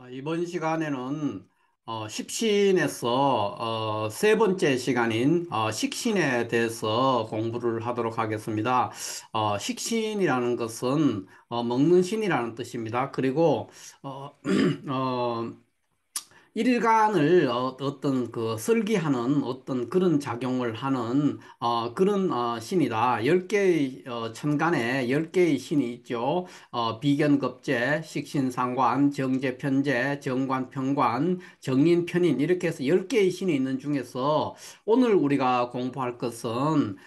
이번 시간에는 십신에서 세 번째 시간인 식신에 대해서 공부를 하도록 하겠습니다. 식신이라는 것은 먹는 신이라는 뜻입니다. 그리고 어, 어, 일간을 어떤 그 설계하는 어떤 그런 작용을 하는 그런 신이다. 10개의 천간에 10개의 신이 있죠. 비견급제, 식신상관, 정제편제, 정관편관, 정인편인 이렇게 해서 10개의 신이 있는 중에서 오늘 우리가 공부할 것은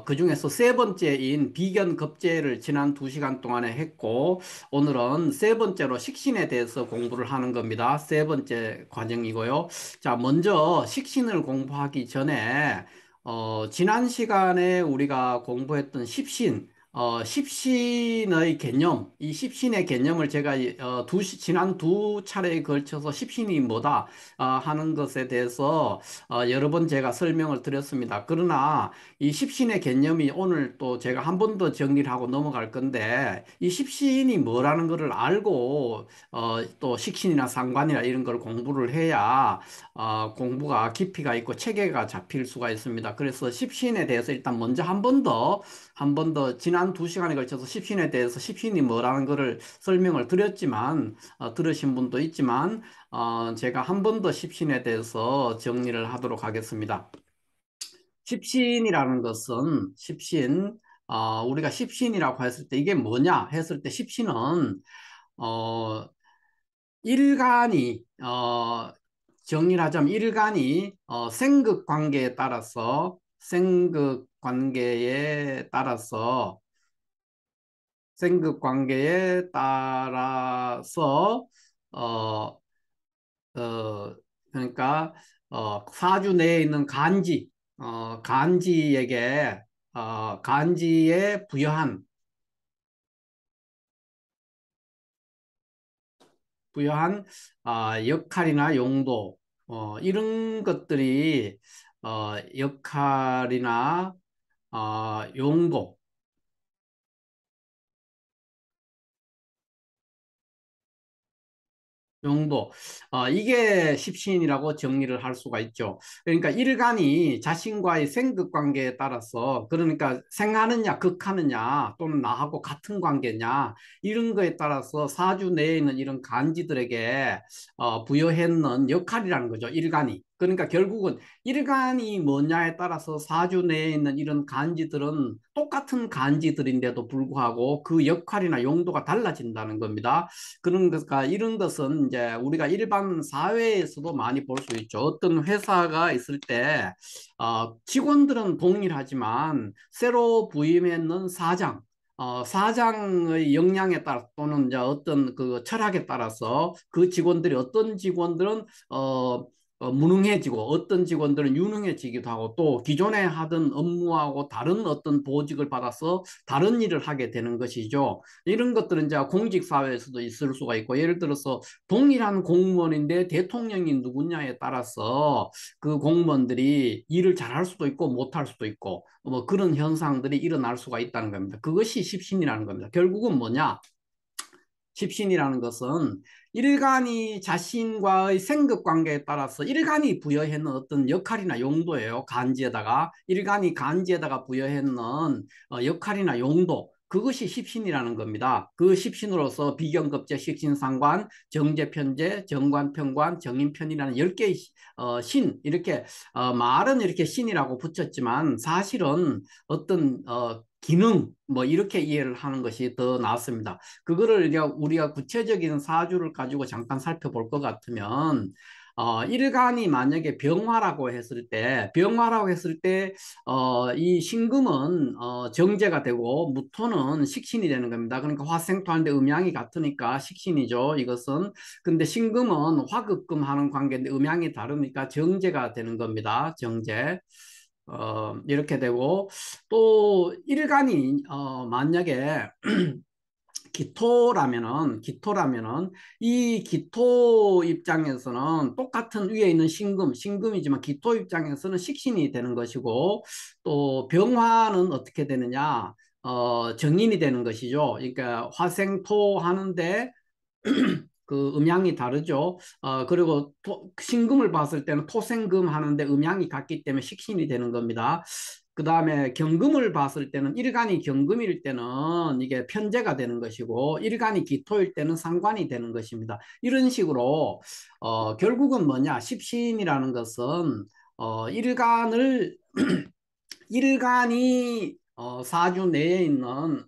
그 중에서 세 번째인 비견급제를 지난 2시간 동안에 했고 오늘은 세 번째로 식신에 대해서 공부를 하는 겁니다. 세 번째 과정이고요. 자, 먼저 식신을 공부하기 전에 지난 시간에 우리가 공부했던 십신, 십신의 개념, 이 십신의 개념을 제가 지난 2차례에 걸쳐서 십신이 뭐다 하는 것에 대해서 여러 번 제가 설명을 드렸습니다. 그러나 이 십신의 개념이 오늘 또 제가 한 번 더 정리를 하고 넘어갈 건데 이 십신이 뭐라는 것을 알고 또 식신이나 상관이나 이런 걸 공부를 해야 공부가 깊이가 있고 체계가 잡힐 수가 있습니다. 그래서 십신에 대해서 일단 먼저 한 번 더 지난 2시간에 걸쳐서 십신에 대해서 십신이 뭐라는 것을 설명을 드렸지만 들으신 분도 있지만 제가 한 번 더 십신에 대해서 정리를 하도록 하겠습니다. 십신이라는 것은 우리가 십신이라고 했을 때 이게 뭐냐 했을 때 십신은 어, 일간이 정리를 하자면 일간이 생극 관계에 따라서 어, 그러니까 사주 내에 있는 간지에게 간지에 부여한 역할이나 용도 이런 것들이 역할이나 용도 정도. 이게 십신이라고 정리를 할 수가 있죠. 그러니까 일간이 자신과의 생극 관계에 따라서, 그러니까 생하느냐, 극하느냐, 또는 나하고 같은 관계냐, 이런 거에 따라서 사주 내에 있는 이런 간지들에게 부여했는 역할이라는 거죠, 일간이. 그러니까 결국은 일간이 뭐냐에 따라서 사주 내에 있는 이런 간지들은 똑같은 간지들인데도 불구하고 그 역할이나 용도가 달라진다는 겁니다. 그런 것과 이런 것은 이제 우리가 일반 사회에서도 많이 볼 수 있죠. 어떤 회사가 있을 때 직원들은 동일하지만 새로 부임했는 사장의 역량에 따라 또는 이제 어떤 그 철학에 따라서 그 직원들이 어떤 직원들은 무능해지고 어떤 직원들은 유능해지기도 하고 또 기존에 하던 업무하고 다른 어떤 보직을 받아서 다른 일을 하게 되는 것이죠. 이런 것들은 이제 공직사회에서도 있을 수가 있고, 예를 들어서 동일한 공무원인데 대통령이 누구냐에 따라서 그 공무원들이 일을 잘할 수도 있고 못할 수도 있고, 뭐 그런 현상들이 일어날 수가 있다는 겁니다. 그것이 십신이라는 겁니다. 결국은 뭐냐? 십신이라는 것은 일간이 자신과의 생급 관계에 따라서 일간이 부여했는 어떤 역할이나 용도예요. 일간이 간지에다가 부여했는 역할이나 용도. 그것이 십신이라는 겁니다. 그 십신으로서 비견급제, 식신상관, 정제편제, 정관편관, 정인편이라는 10개의 이렇게 말은 이렇게 신이라고 붙였지만 사실은 어떤 기능 뭐 이렇게 이해를 하는 것이 더 낫습니다. 그거를 우리가 구체적인 사주를 가지고 잠깐 살펴볼 것 같으면 일간이 만약에 병화라고 했을 때 이 신금은 정제가 되고 무토는 식신이 되는 겁니다. 그러니까 화생토하는데 음양이 같으니까 식신이죠. 이것은 근데 신금은 화극금 하는 관계인데 음양이 다르니까 정제가 되는 겁니다. 정제. 이렇게 되고 또 일간이 만약에 기토라면은 이 기토 입장에서는 똑같은 위에 있는 신금이지만 기토 입장에서는 식신이 되는 것이고 또 병화는 어떻게 되느냐? 정인이 되는 것이죠. 그러니까 화생토 하는데 그 음양이 다르죠. 그리고 신금을 봤을 때는 토생금 하는데 음양이 같기 때문에 식신이 되는 겁니다. 그 다음에 경금을 봤을 때는 일간이 경금일 때는 이게 편제가 되는 것이고 일간이 기토일 때는 상관이 되는 것입니다. 이런 식으로 결국은 뭐냐? 십신이라는 것은 일간을 일간이 사주 내에 있는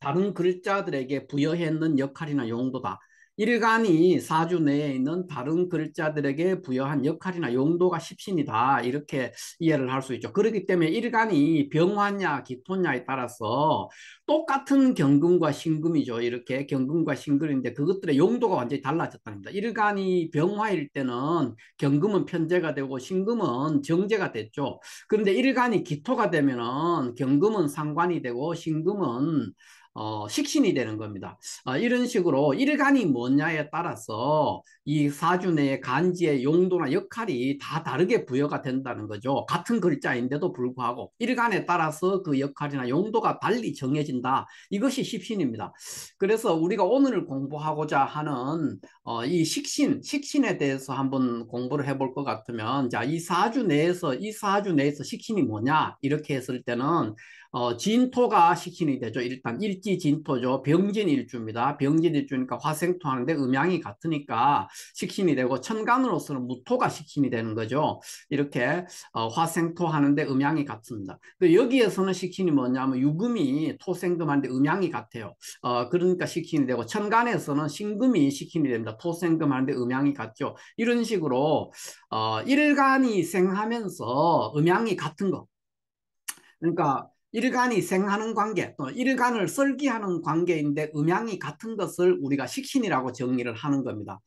다른 글자들에게 부여했는 역할이나 용도다. 일간이 사주 내에 있는 다른 글자들에게 부여한 역할이나 용도가 십신이다. 이렇게 이해를 할 수 있죠. 그렇기 때문에 일간이 병화냐 기토냐에 따라서 똑같은 경금과 신금이죠. 이렇게 경금과 신금인데 그것들의 용도가 완전히 달라졌답니다. 일간이 병화일 때는 경금은 편제가 되고 신금은 정제가 됐죠. 그런데 일간이 기토가 되면은 경금은 상관이 되고 신금은 식신이 되는 겁니다. 이런 식으로 일간이 뭐냐에 따라서 이 사주 내의 간지의 용도나 역할이 다 다르게 부여가 된다는 거죠. 같은 글자인데도 불구하고 일간에 따라서 그 역할이나 용도가 달리 정해진다. 이것이 십신입니다. 그래서 우리가 오늘 공부하고자 하는 이 식신에 대해서 한번 공부를 해볼 것 같으면, 자, 이 사주 내에서 식신이 뭐냐? 이렇게 했을 때는, 진토가 식신이 되죠. 일단 일지진토죠. 병진일주입니다. 병진일주니까 화생토 하는데 음양이 같으니까 식신이 되고, 천간으로서는 무토가 식신이 되는 거죠. 이렇게 화생토 하는데 음양이 같습니다. 여기에서는 식신이 뭐냐면 유금이 토생금하는데 음양이 같아요. 그러니까 식신이 되고 천간에서는 신금이 식신이 됩니다. 토생금 하는데 음양이 같죠. 이런 식으로 일간이 생하면서 음양이 같은 거. 그러니까 일간이 생하는 관계, 또 일간을 설기하는 관계인데 음양이 같은 것을 우리가 식신이라고 정의를 하는 겁니다.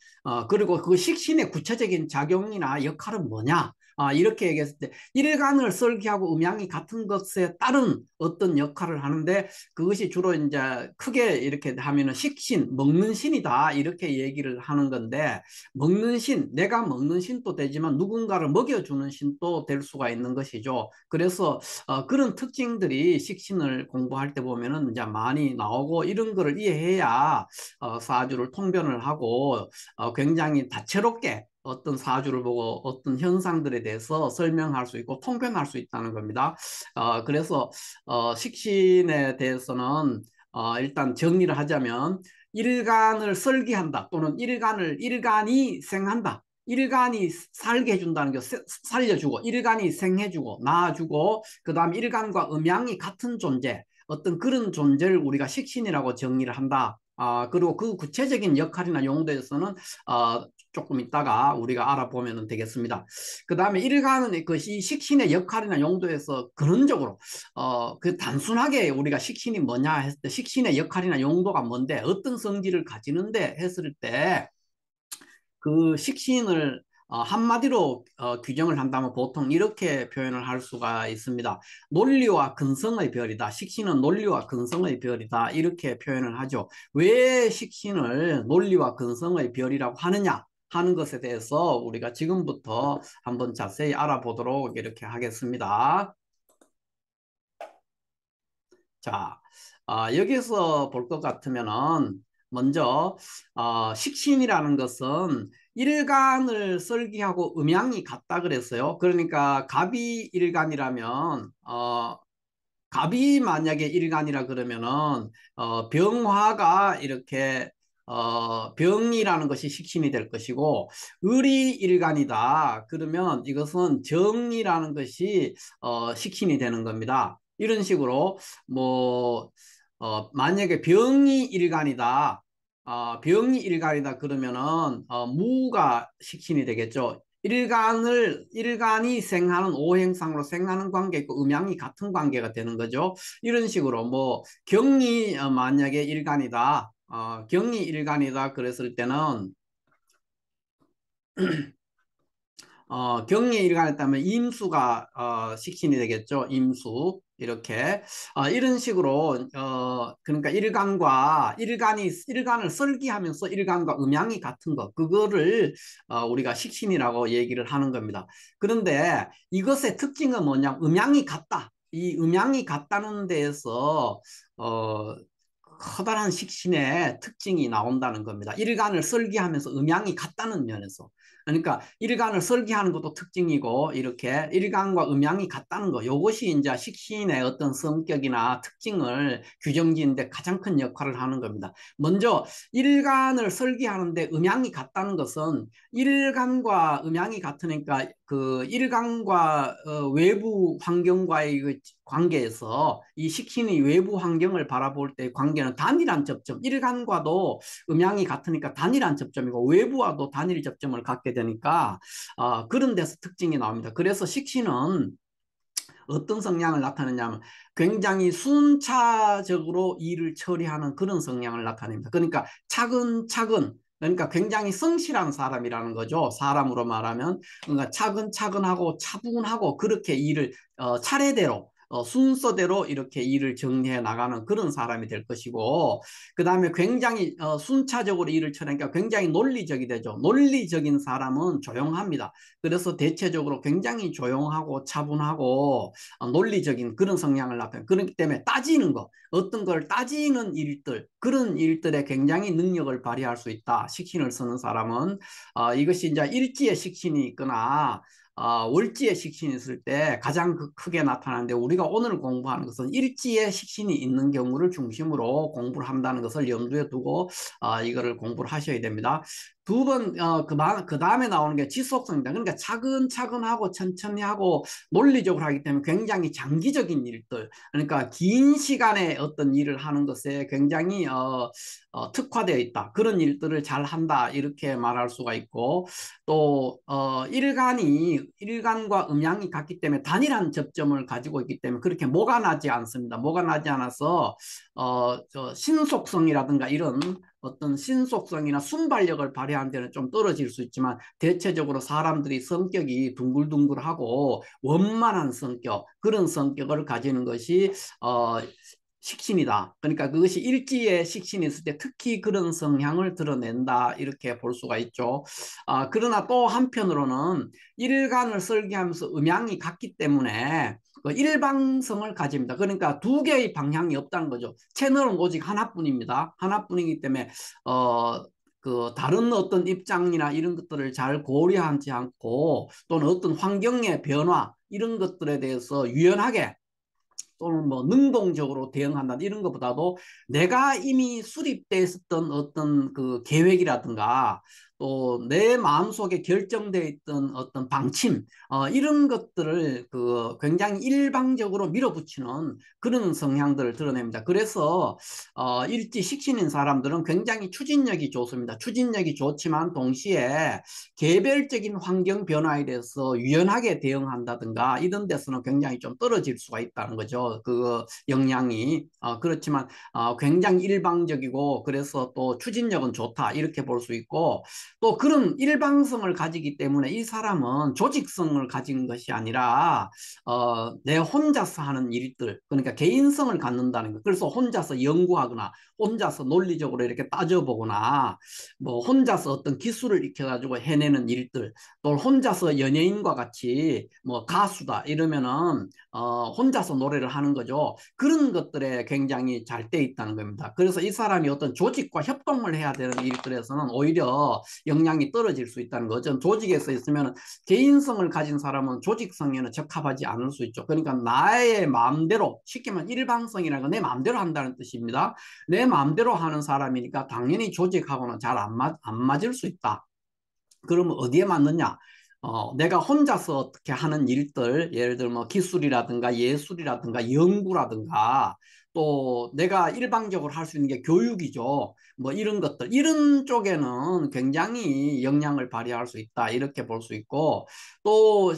그리고 그 식신의 구체적인 작용이나 역할은 뭐냐? 이렇게 얘기했을 때 일간을 설기하고 음양이 같은 것에 따른 어떤 역할을 하는데 그것이 주로 이제 크게 이렇게 하면은 식신, 먹는 신이다 이렇게 얘기를 하는 건데 먹는 신, 내가 먹는 신도 되지만 누군가를 먹여주는 신도 될 수가 있는 것이죠. 그래서 그런 특징들이 식신을 공부할 때 보면은 이제 많이 나오고 이런 거를 이해해야 사주를 통변을 하고 굉장히 다채롭게 어떤 사주를 보고 어떤 현상들에 대해서 설명할 수 있고 통변할 수 있다는 겁니다. 그래서 식신에 대해서는 일단 정리를 하자면 일간을 설계한다 또는 일간이 생한다. 일간이 살게 해준다는 게 살려주고 일간이 생해주고 낳아주고 그 다음 일간과 음양이 같은 존재 어떤 그런 존재를 우리가 식신이라고 정의를 한다. 그리고 그 구체적인 역할이나 용도에서는 조금 있다가 우리가 알아보면 되겠습니다. 그 다음에 일간은 그이 식신의 역할이나 용도에서 근원적으로 그 단순하게 우리가 식신이 뭐냐 했을 때 식신의 역할이나 용도가 뭔데 어떤 성질을 가지는데 했을 때 그 식신을 한마디로 규정을 한다면 보통 이렇게 표현을 할 수가 있습니다. 논리와 근성의 별이다. 식신은 논리와 근성의 별이다. 이렇게 표현을 하죠. 왜 식신을 논리와 근성의 별이라고 하느냐 하는 것에 대해서 우리가 지금부터 한번 자세히 알아보도록 이렇게 하겠습니다. 자, 여기서 볼 것 같으면은 먼저 식신이라는 것은 일간을 설계하고 음양이 같다 그랬어요. 그러니까 갑이 일간이라면 갑이 만약에 일간이라 그러면은 병화가 이렇게 병이라는 것이 식신이 될 것이고 을이 일간이다 그러면 이것은 정이라는 것이 식신이 되는 겁니다. 이런 식으로 뭐 만약에 병이 일간이다 그러면은 무가 식신이 되겠죠. 일간이 생하는 오행상으로 생하는 관계 있고 음양이 같은 관계가 되는 거죠. 이런 식으로 뭐 경이 만약에 일간이다. 경이 일간이다 그랬을 때는 경의 일간했다면 임수가 식신이 되겠죠. 임수 이렇게 이런 식으로 그러니까 일간을 설계하면서 일간과 음양이 같은 것 그거를 우리가 식신이라고 얘기를 하는 겁니다. 그런데 이것의 특징은 뭐냐? 음양이 같다. 이 음양이 같다는 데에서 커다란 식신의 특징이 나온다는 겁니다. 일간을 설계하면서 음양이 같다는 면에서. 그러니까 일간을 설계하는 것도 특징이고 이렇게 일간과 음양이 같다는 거. 이것이 이제 식신의 어떤 성격이나 특징을 규정짓는데 가장 큰 역할을 하는 겁니다. 먼저 일간을 설계하는데 음양이 같다는 것은 일간과 음양이 같으니까 그 일간과 외부 환경과의 그 관계에서 이 식신이 외부 환경을 바라볼 때 관계는 단일한 접점, 일간과도 음양이 같으니까 단일한 접점이고 외부와도 단일 접점을 갖게 되니까 그런 데서 특징이 나옵니다. 그래서 식신은 어떤 성향을 나타내냐면 굉장히 순차적으로 일을 처리하는 그런 성향을 나타냅니다. 그러니까 차근차근 그러니까 굉장히 성실한 사람이라는 거죠. 사람으로 말하면 그러니까 차근차근하고 차분하고 그렇게 일을 차례대로 순서대로 이렇게 일을 정리해 나가는 그런 사람이 될 것이고 그 다음에 굉장히 순차적으로 일을 처리하니까 굉장히 논리적이 되죠. 논리적인 사람은 조용합니다. 그래서 대체적으로 굉장히 조용하고 차분하고 논리적인 그런 성향을 나타내요. 그렇기 때문에 따지는 거, 어떤 걸 따지는 일들, 그런 일들에 굉장히 능력을 발휘할 수 있다. 식신을 쓰는 사람은 이것이 이제 일지의 식신이 있거나 월지의 식신이 있을 때 가장 크게 나타나는데 우리가 오늘 공부하는 것은 일지의 식신이 있는 경우를 중심으로 공부를 한다는 것을 염두에 두고 이거를 공부를 하셔야 됩니다. 두 번, 그 다음에 나오는 게 지속성입니다. 그러니까 차근차근하고 천천히 하고 논리적으로 하기 때문에 굉장히 장기적인 일들, 그러니까 긴 시간에 어떤 일을 하는 것에 굉장히 특화되어 있다. 그런 일들을 잘 한다. 이렇게 말할 수가 있고, 또, 일간과 음양이 같기 때문에 단일한 접점을 가지고 있기 때문에 그렇게 모가 나지 않습니다. 모가 나지 않아서, 신속성이라든가 이런 어떤 신속성이나 순발력을 발휘하는 데는 좀 떨어질 수 있지만 대체적으로 사람들이 성격이 둥글둥글하고 원만한 성격, 그런 성격을 가지는 것이 식신이다. 그러니까 그것이 일지의 식신이 있을 때 특히 그런 성향을 드러낸다. 이렇게 볼 수가 있죠. 그러나 또 한편으로는 일간을 설계하면서 음양이 같기 때문에 그 일방성을 가집니다. 그러니까 두 개의 방향이 없다는 거죠. 채널은 오직 하나뿐입니다. 하나뿐이기 때문에 그 다른 어떤 입장이나 이런 것들을 잘 고려하지 않고 또는 어떤 환경의 변화 이런 것들에 대해서 유연하게 또는 뭐 능동적으로 대응한다 이런 것보다도 내가 이미 수립돼 있었던 어떤 그 계획이라든가 또 내 마음속에 결정돼 있던 어떤 방침 이런 것들을 그 굉장히 일방적으로 밀어붙이는 그런 성향들을 드러냅니다. 그래서 일지 식신인 사람들은 굉장히 추진력이 좋습니다. 추진력이 좋지만 동시에 개별적인 환경 변화에 대해서 유연하게 대응한다든가 이런 데서는 굉장히 좀 떨어질 수가 있다는 거죠. 그 역량이 그렇지만 굉장히 일방적이고 그래서 또 추진력은 좋다 이렇게 볼 수 있고 또 그런 일방성을 가지기 때문에 이 사람은 조직성을 가진 것이 아니라 내 혼자서 하는 일들 그러니까 개인성을 갖는다는 거. 그래서 혼자서 연구하거나 혼자서 논리적으로 이렇게 따져보거나 뭐 혼자서 어떤 기술을 익혀가지고 해내는 일들 또 혼자서 연예인과 같이 뭐 가수다 이러면은 혼자서 노래를 하는 거죠. 그런 것들에 굉장히 잘 돼 있다는 겁니다. 그래서 이 사람이 어떤 조직과 협동을 해야 되는 일들에서는 오히려 역량이 떨어질 수 있다는 거죠. 조직에서 있으면 개인성을 가진 사람은 조직성에는 적합하지 않을 수 있죠. 그러니까 나의 마음대로 쉽게 말하면 일방성이라는 건 내 마음대로 한다는 뜻입니다. 내 마음대로 하는 사람이니까 당연히 조직하고는 잘 안 맞을 수 있다. 그러면 어디에 맞느냐? 내가 혼자서 어떻게 하는 일들, 예를 들면 뭐 기술이라든가 예술이라든가 연구라든가 또 내가 일방적으로 할 수 있는 게 교육이죠. 뭐 이런 것들, 이런 쪽에는 굉장히 역량을 발휘할 수 있다. 이렇게 볼 수 있고 또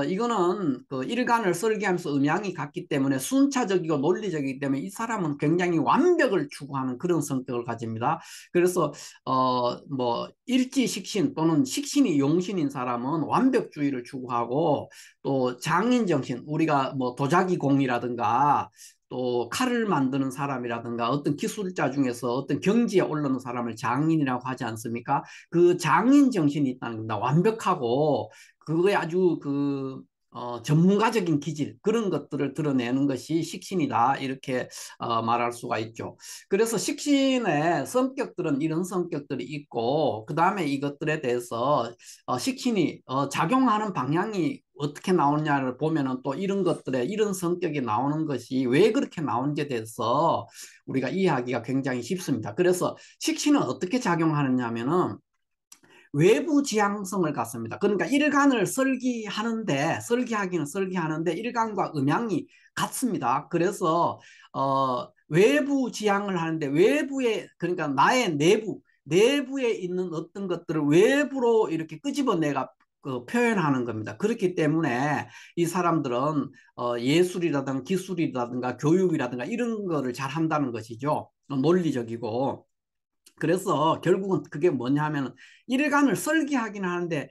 이거는 그 일간을 설계하면서 음양이 같기 때문에 순차적이고 논리적이기 때문에 이 사람은 굉장히 완벽을 추구하는 그런 성격을 가집니다. 그래서 뭐 일지식신 또는 식신이 용신인 사람은 완벽주의를 추구하고 또 장인정신 우리가 뭐 도자기공이라든가 또 칼을 만드는 사람이라든가 어떤 기술자 중에서 어떤 경지에 올르는 사람을 장인이라고 하지 않습니까? 그 장인 정신이 있다는 겁니다. 완벽하고 그거에 아주 그 전문가적인 기질 그런 것들을 드러내는 것이 식신이다 이렇게 말할 수가 있죠. 그래서 식신의 성격들은 이런 성격들이 있고 그 다음에 이것들에 대해서 식신이 작용하는 방향이 어떻게 나오느냐를 보면은 또 이런 것들에 이런 성격이 나오는 것이 왜 그렇게 나오는지에 대해서 우리가 이해하기가 굉장히 쉽습니다. 그래서 식신은 어떻게 작용하느냐 하면은 외부 지향성을 갖습니다. 그러니까 일간을 설계하기는 설계하는데 일간과 음양이 같습니다. 그래서 외부 지향을 하는데 외부에 그러니까 나의 내부에 있는 어떤 것들을 외부로 이렇게 끄집어내가 표현하는 겁니다. 그렇기 때문에 이 사람들은 예술이라든가 기술이라든가 교육이라든가 이런 거를 잘 한다는 것이죠. 논리적이고. 그래서 결국은 그게 뭐냐 하면 일간을 설계하긴 하는데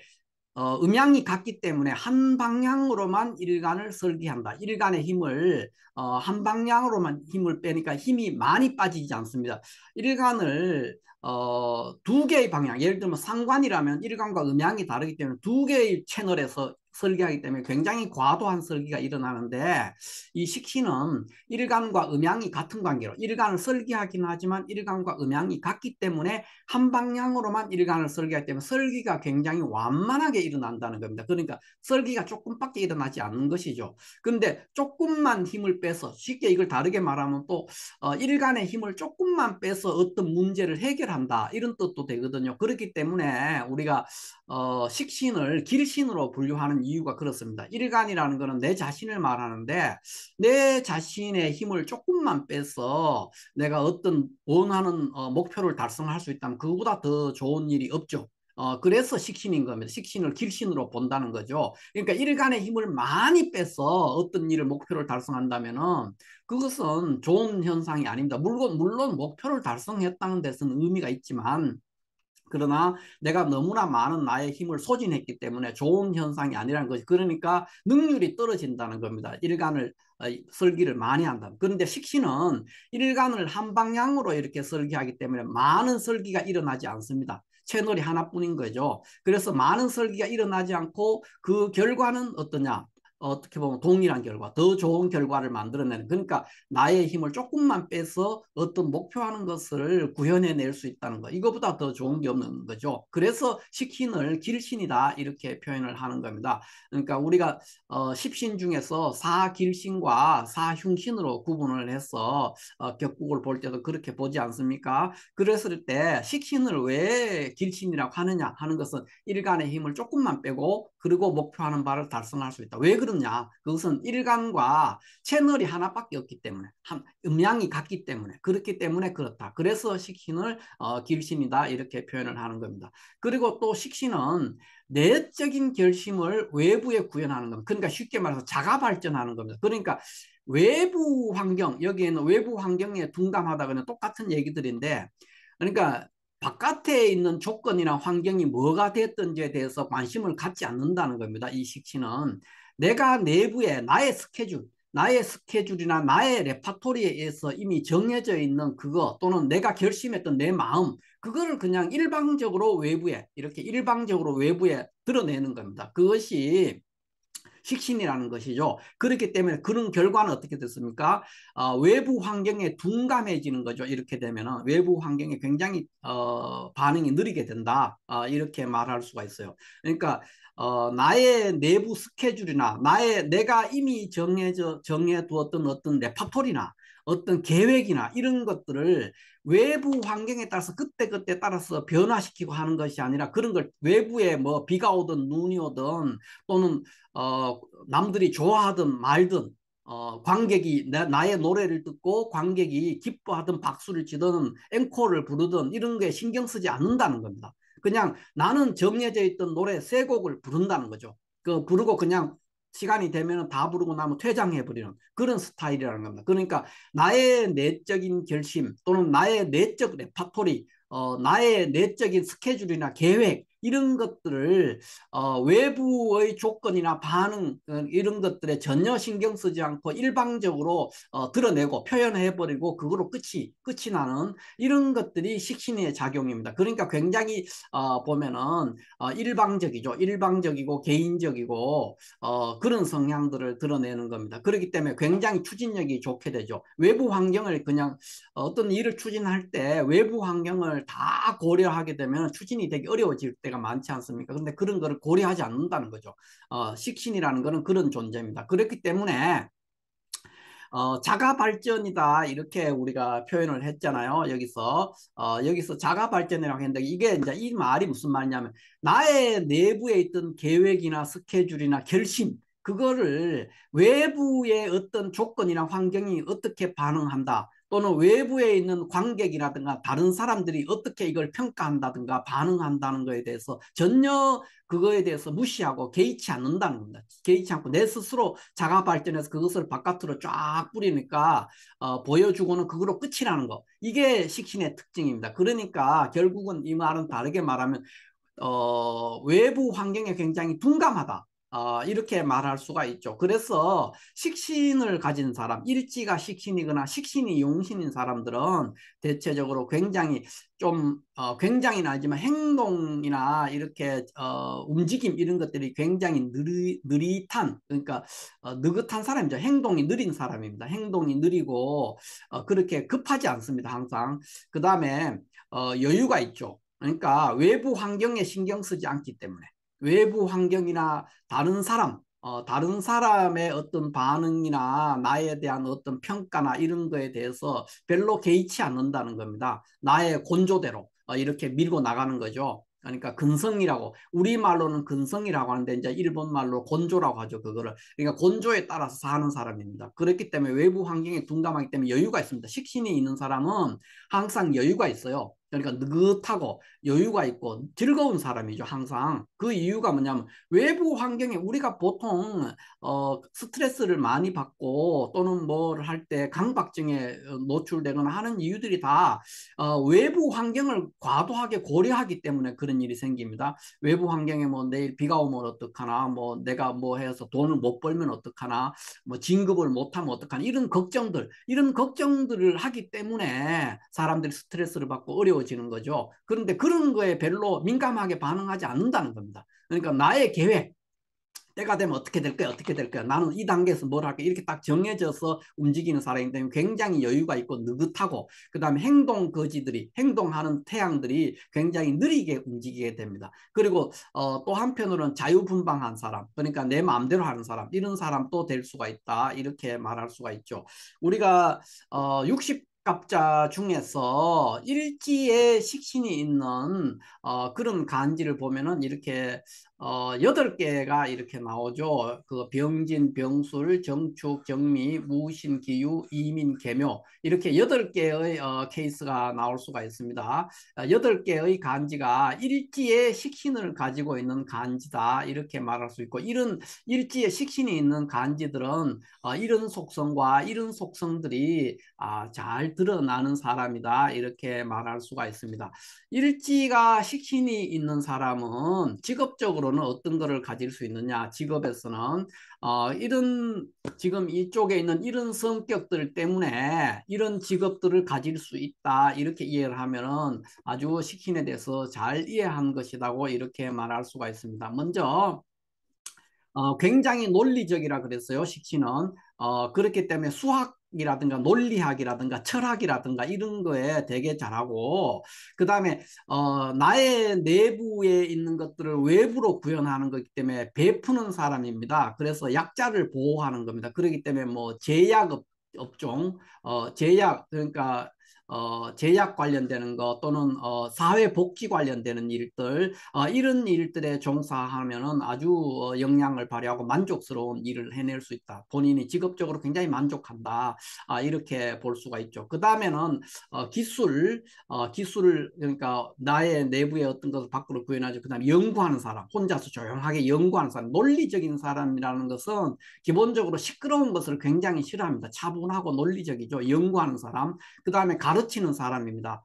음양이 같기 때문에 한 방향으로만 일간을 설계한다. 일간의 힘을 한 방향으로만 힘을 빼니까 힘이 많이 빠지지 않습니다. 일간을 두 개의 방향, 예를 들면 상관이라면 일간과 음양이 다르기 때문에 두 개의 채널에서 설계하기 때문에 굉장히 과도한 설계가 일어나는데 이 식신은 일간과 음양이 같은 관계로 일간을 설계하긴 하지만 일간과 음양이 같기 때문에 한 방향으로만 일간을 설계하기 때문에 설계가 굉장히 완만하게 일어난다는 겁니다. 그러니까 설계가 조금밖에 일어나지 않는 것이죠. 그런데 조금만 힘을 빼서 쉽게 이걸 다르게 말하면 또 일간의 힘을 조금만 빼서 어떤 문제를 해결한다 이런 뜻도 되거든요. 그렇기 때문에 우리가 식신을 길신으로 분류하는 이유가 그렇습니다. 일간이라는 것은 내 자신을 말하는데 내 자신의 힘을 조금만 빼서 내가 어떤 원하는 목표를 달성할 수 있다면 그거보다 더 좋은 일이 없죠. 그래서 식신인 겁니다. 식신을 길신으로 본다는 거죠. 그러니까 일간의 힘을 많이 빼서 어떤 일을 목표를 달성한다면은 그것은 좋은 현상이 아닙니다. 물론 목표를 달성했다는 데서는 의미가 있지만 그러나 내가 너무나 많은 나의 힘을 소진했기 때문에 좋은 현상이 아니라는 것이 그러니까 능률이 떨어진다는 겁니다. 일간을 설계를 많이 한다. 그런데 식신은 일간을 한 방향으로 이렇게 설계하기 때문에 많은 설계가 일어나지 않습니다. 채널이 하나뿐인 거죠. 그래서 많은 설계가 일어나지 않고 그 결과는 어떠냐? 어떻게 보면 동일한 결과, 더 좋은 결과를 만들어내는 그러니까 나의 힘을 조금만 빼서 어떤 목표하는 것을 구현해낼 수 있다는 거 이거보다 더 좋은 게 없는 거죠. 그래서 식신을 길신이다 이렇게 표현을 하는 겁니다. 그러니까 우리가 십신 중에서 사길신과 사흉신으로 구분을 해서 격국을 볼 때도 그렇게 보지 않습니까? 그랬을 때 식신을 왜 길신이라고 하느냐 하는 것은 일간의 힘을 조금만 빼고 그리고 목표하는 바를 달성할 수 있다. 왜 그러냐? 그것은 일간과 채널이 하나밖에 없기 때문에 음양이 같기 때문에 그렇기 때문에 그렇다. 그래서 식신을 길신이다 이렇게 표현을 하는 겁니다. 그리고 또 식신은 내적인 결심을 외부에 구현하는 겁니다. 그러니까 쉽게 말해서 자가 발전하는 겁니다. 그러니까 외부 환경 여기에는 외부 환경에 둔감하다고는 똑같은 얘기들인데 그러니까 바깥에 있는 조건이나 환경이 뭐가 됐든지에 대해서 관심을 갖지 않는다는 겁니다. 이 식신은 내가 내부에 나의 스케줄이나 나의 레파토리에 의해서 이미 정해져 있는 그거 또는 내가 결심했던 내 마음 그거를 그냥 이렇게 일방적으로 외부에 드러내는 겁니다. 그것이 식신이라는 것이죠. 그렇기 때문에 그런 결과는 어떻게 됐습니까? 외부 환경에 둔감해지는 거죠. 이렇게 되면은 외부 환경에 굉장히 반응이 느리게 된다. 이렇게 말할 수가 있어요. 그러니까 나의 내부 스케줄이나 내가 이미 정해두었던 어떤 레파토리나 어떤 계획이나 이런 것들을 외부 환경에 따라서 그때그때 따라서 변화시키고 하는 것이 아니라 그런 걸 외부에 뭐 비가 오든 눈이 오든 또는 남들이 좋아하든 말든 관객이 나의 노래를 듣고 관객이 기뻐하든 박수를 치든 앵콜을 부르든 이런 게 신경 쓰지 않는다는 겁니다. 그냥 나는 정해져 있던 노래 세 곡을 부른다는 거죠. 그 부르고 그냥 시간이 되면 다 부르고 나면 퇴장해버리는 그런 스타일이라는 겁니다. 그러니까 나의 내적인 결심 또는 나의 내적 레파토리 나의 내적인 스케줄이나 계획 이런 것들을 외부의 조건이나 반응 이런 것들에 전혀 신경 쓰지 않고 일방적으로 드러내고 표현해버리고 그거로 끝이 나는 이런 것들이 식신의 작용입니다. 그러니까 굉장히 보면은 일방적이죠. 일방적이고 개인적이고 그런 성향들을 드러내는 겁니다. 그렇기 때문에 굉장히 추진력이 좋게 되죠. 외부 환경을 그냥 어떤 일을 추진할 때 외부 환경을 다 고려하게 되면 추진이 되게 어려워질 때가 많지 않습니까? 그런데 그런 거를 고려하지 않는다는 거죠. 식신이라는 거는 그런 존재입니다. 그렇기 때문에 자가 발전이다 이렇게 우리가 표현을 했잖아요. 여기서 자가 발전이라고 했는데 이게 이제 이 말이 무슨 말이냐면 나의 내부에 있던 계획이나 스케줄이나 결심 그거를 외부의 어떤 조건이나 환경이 어떻게 반응한다. 또는 외부에 있는 관객이라든가 다른 사람들이 어떻게 이걸 평가한다든가 반응한다는 것에 대해서 전혀 그거에 대해서 무시하고 개의치 않는다는 겁니다. 개의치 않고 내 스스로 자가 발전해서 그것을 바깥으로 쫙 뿌리니까 보여주고는 그거로 끝이라는 거. 이게 식신의 특징입니다. 그러니까 결국은 이 말은 다르게 말하면 외부 환경에 굉장히 둔감하다. 이렇게 말할 수가 있죠. 그래서 식신을 가진 사람, 일지가 식신이거나 식신이 용신인 사람들은 대체적으로 굉장히 좀 굉장히는 아니지만 행동이나 이렇게 움직임 이런 것들이 굉장히 느릿한 그러니까 느긋한 사람이죠. 행동이 느린 사람입니다. 행동이 느리고 그렇게 급하지 않습니다. 항상. 그 다음에 여유가 있죠. 그러니까 외부 환경에 신경 쓰지 않기 때문에 외부 환경이나 다른 사람의 어떤 반응이나 나에 대한 어떤 평가나 이런 거에 대해서 별로 개의치 않는다는 겁니다. 나의 곤조대로 이렇게 밀고 나가는 거죠. 그러니까 근성이라고 우리말로는 근성이라고 하는데 이제 일본말로 곤조라고 하죠. 그거를 그러니까 곤조에 따라서 사는 사람입니다. 그렇기 때문에 외부 환경에 둔감하기 때문에 여유가 있습니다. 식신이 있는 사람은 항상 여유가 있어요. 그러니까 느긋하고 여유가 있고 즐거운 사람이죠. 항상 그 이유가 뭐냐면 외부 환경에 우리가 보통 스트레스를 많이 받고 또는 뭘 할 때 강박증에 노출되거나 하는 이유들이 다 외부 환경을 과도하게 고려하기 때문에 그런 일이 생깁니다. 외부 환경에 뭐 내일 비가 오면 어떡하나, 뭐 내가 뭐 해서 돈을 못 벌면 어떡하나, 뭐 진급을 못하면 어떡하나 이런 걱정들을 하기 때문에 사람들이 스트레스를 받고 어려워지는 거죠. 그런데 그런 거에 별로 민감하게 반응하지 않는다는 겁니다. 그러니까 나의 계획, 때가 되면 어떻게 될 거야, 어떻게 될 거야. 나는 이 단계에서 뭘 할까 이렇게 딱 정해져서 움직이는 사람이기 때문에 굉장히 여유가 있고 느긋하고 그다음에 행동하는 태양들이 굉장히 느리게 움직이게 됩니다. 그리고 또 한편으로는 자유분방한 사람, 그러니까 내 마음대로 하는 사람, 이런 사람도 될 수가 있다. 이렇게 말할 수가 있죠. 우리가 60갑자 중에서 일지에 식신이 있는 그런 간지를 보면은 이렇게 8개가 이렇게 나오죠. 그 병진, 병술, 정축, 정미, 무신, 기유, 이민, 계묘 이렇게 8개의 케이스가 나올 수가 있습니다. 8개의 간지가 일지의 식신을 가지고 있는 간지다 이렇게 말할 수 있고 이런 일지의 식신이 있는 간지들은 이런 속성과 이런 속성들이 잘 드러나는 사람이다 이렇게 말할 수가 있습니다. 일지가 식신이 있는 사람은 직업적으로는 어떤 거를 가질 수 있느냐? 직업에서는 이런 지금 이쪽에 있는 이런 성격들 때문에 이런 직업들을 가질 수 있다. 이렇게 이해를 하면은 아주 식신에 대해서 잘 이해한 것이라고 이렇게 말할 수가 있습니다. 먼저 굉장히 논리적이라 그랬어요, 식신은. 그렇기 때문에 수학이라든가 논리학이라든가 철학이라든가 이런 거에 되게 잘하고, 그 다음에, 나의 내부에 있는 것들을 외부로 구현하는 거기 때문에 베푸는 사람입니다. 그래서 약자를 보호하는 겁니다. 그렇기 때문에 뭐 업종, 그러니까 제약 관련되는 것 또는 사회복지 관련되는 일들 이런 일들에 종사하면은 아주 역량을 발휘하고 만족스러운 일을 해낼 수 있다. 본인이 직업적으로 굉장히 만족한다. 이렇게 볼 수가 있죠. 그 다음에는 기술을 그러니까 나의 내부의 어떤 것을 밖으로 구현하죠. 그 다음에 연구하는 사람, 혼자서 조용하게 연구하는 사람, 논리적인 사람이라는 것은 기본적으로 시끄러운 것을 굉장히 싫어합니다. 차분하고 논리적이죠. 연구하는 사람. 그 다음에 가르치는 사람입니다.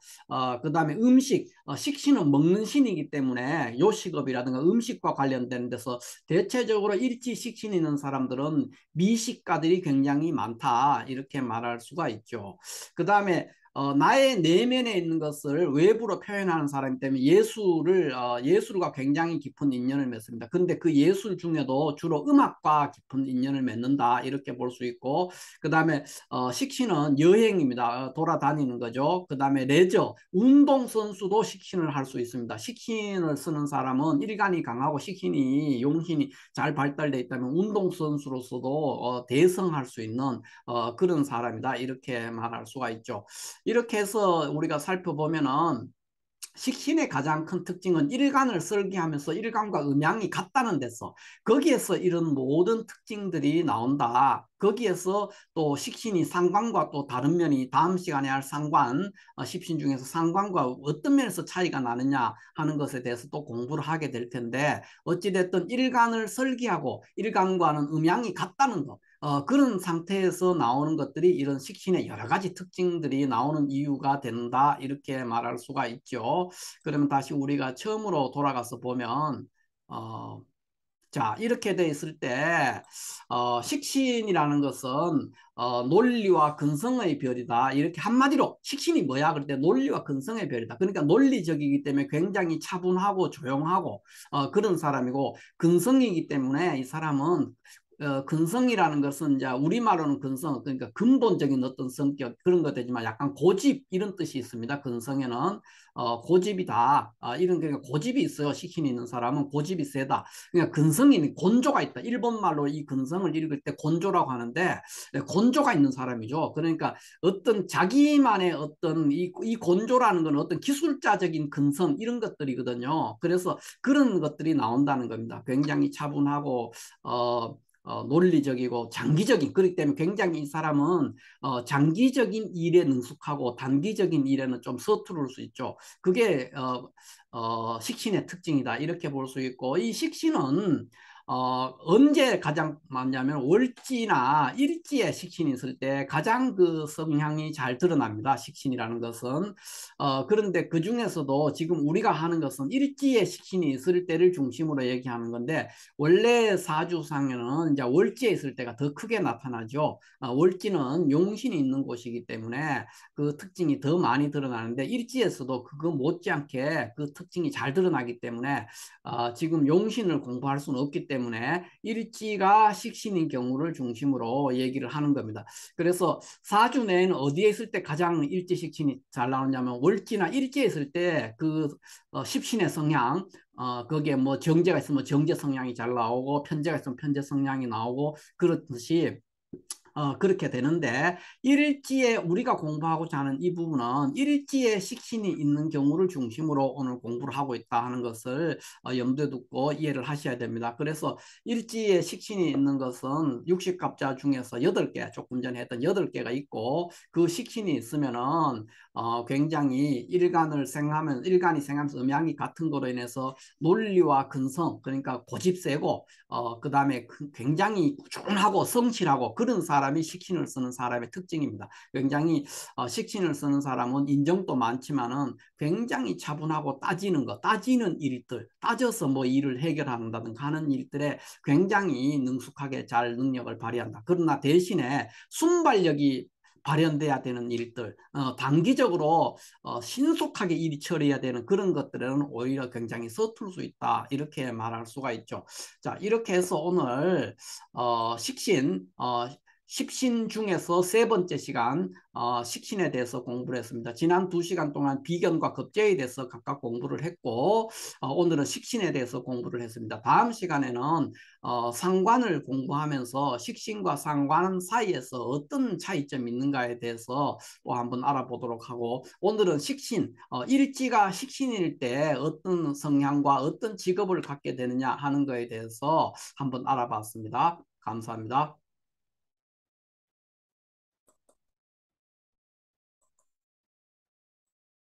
그다음에 음식, 식신은 먹는 신이기 때문에 요식업이라든가 음식과 관련된 데서 대체적으로 일지 식신이 있는 사람들은 미식가들이 굉장히 많다 이렇게 말할 수가 있죠. 그다음에 나의 내면에 있는 것을 외부로 표현하는 사람이기 때문에 예술과 굉장히 깊은 인연을 맺습니다. 근데 그 예술 중에도 주로 음악과 깊은 인연을 맺는다 이렇게 볼 수 있고, 그 다음에 식신은 여행입니다. 돌아다니는 거죠. 그 다음에 레저, 운동선수도 식신을 할 수 있습니다. 식신을 쓰는 사람은 일간이 강하고 식신이 용신이 잘 발달되어 있다면 운동선수로서도 대성할 수 있는 그런 사람이다 이렇게 말할 수가 있죠. 이렇게 해서 우리가 살펴보면은 식신의 가장 큰 특징은 일간을 설계하면서 일간과 음양이 같다는 데서 거기에서 이런 모든 특징들이 나온다. 거기에서 또 식신이 상관과 또 다른 면이 다음 시간에 할 상관, 십신 중에서 상관과 어떤 면에서 차이가 나느냐 하는 것에 대해서 또 공부를 하게 될 텐데 어찌됐든 일간을 설계하고 일간과는 음양이 같다는 것. 그런 상태에서 나오는 것들이 이런 식신의 여러 가지 특징들이 나오는 이유가 된다 이렇게 말할 수가 있죠. 그러면 다시 우리가 처음으로 돌아가서 보면 어, 자 이렇게 돼 있을 때 식신이라는 것은 논리와 근성의 별이다 이렇게 한마디로 식신이 뭐야 그럴 때 논리와 근성의 별이다. 그러니까 논리적이기 때문에 굉장히 차분하고 조용하고 그런 사람이고, 근성이기 때문에 이 사람은 근성이라는 것은 이제 우리말로는 근성, 그러니까 근본적인 어떤 성격 그런 것 되지만 약간 고집 이런 뜻이 있습니다. 근성에는 고집이다. 이런 그러니까 고집이 있어요. 식신이 있는 사람은 고집이 세다. 그러니까 근성이 곤조가 있다. 일본 말로 이 근성을 읽을 때 곤조라고 하는데 곤조가 있는 사람이죠. 그러니까 어떤 자기만의 어떤 이 곤조라는 건 어떤 기술자적인 근성 이런 것들이거든요. 그래서 그런 것들이 나온다는 겁니다. 굉장히 차분하고 논리적이고 장기적인, 그렇기 때문에 굉장히 이 사람은 장기적인 일에 능숙하고 단기적인 일에는 좀 서투를 수 있죠. 그게 식신의 특징이다 이렇게 볼 수 있고, 이 식신은 언제 가장 많냐면 월지나 일지에 식신이 있을 때 가장 그 성향이 잘 드러납니다. 식신이라는 것은 그런데 그 중에서도 지금 우리가 하는 것은 일지에 식신이 있을 때를 중심으로 얘기하는 건데, 원래 사주상에는 이제 월지에 있을 때가 더 크게 나타나죠. 월지는 용신이 있는 곳이기 때문에 그 특징이 더 많이 드러나는데, 일지에서도 그거 못지않게 그 특징이 잘 드러나기 때문에 지금 용신을 공부할 수는 없기 때문에 일지가 식신인 경우를 중심으로 얘기를 하는 겁니다. 그래서 사주 내에는 어디에 있을 때 가장 일지 식신이 잘 나오냐면 월지나 일지에 있을 때 그 십신의 성향, 거기에 뭐 정제가 있으면 정제 성향이 잘 나오고 편제가 있으면 편제 성향이 나오고 그렇듯이 그렇게 되는데, 일지에 우리가 공부하고자 하는 이 부분은 일지에 식신이 있는 경우를 중심으로 오늘 공부를 하고 있다 하는 것을 염두에 두고 이해를 하셔야 됩니다. 그래서 일지에 식신이 있는 것은 육식갑자 중에서 8개, 조금 전에 했던 8개가 있고, 그 식신이 있으면은 굉장히 일간이 생하면서 음양이 같은 거로 인해서 논리와 근성, 그러니까 고집세고 그 다음에 굉장히 꾸준하고 성실하고 그런 사람이 식신을 쓰는 사람의 특징입니다. 굉장히 식신을 쓰는 사람은 인정도 많지만은 굉장히 차분하고 따지는 일들, 따져서 뭐 일을 해결한다든가 하는 일들에 굉장히 능숙하게 잘 능력을 발휘한다. 그러나 대신에 순발력이 발현돼야 되는 일들, 단기적으로 신속하게 일이 처리해야 되는 그런 것들은 오히려 굉장히 서툴 수 있다 이렇게 말할 수가 있죠. 자, 이렇게 해서 오늘 십신 중에서 세 번째 시간 식신에 대해서 공부를 했습니다. 지난 2시간 동안 비견과 급제에 대해서 각각 공부를 했고, 오늘은 식신에 대해서 공부를 했습니다. 다음 시간에는 상관을 공부하면서 식신과 상관 사이에서 어떤 차이점이 있는가에 대해서 또 한번 알아보도록 하고, 오늘은 식신, 일지가 식신일 때 어떤 성향과 어떤 직업을 갖게 되느냐 하는 거에 대해서 한번 알아봤습니다. 감사합니다.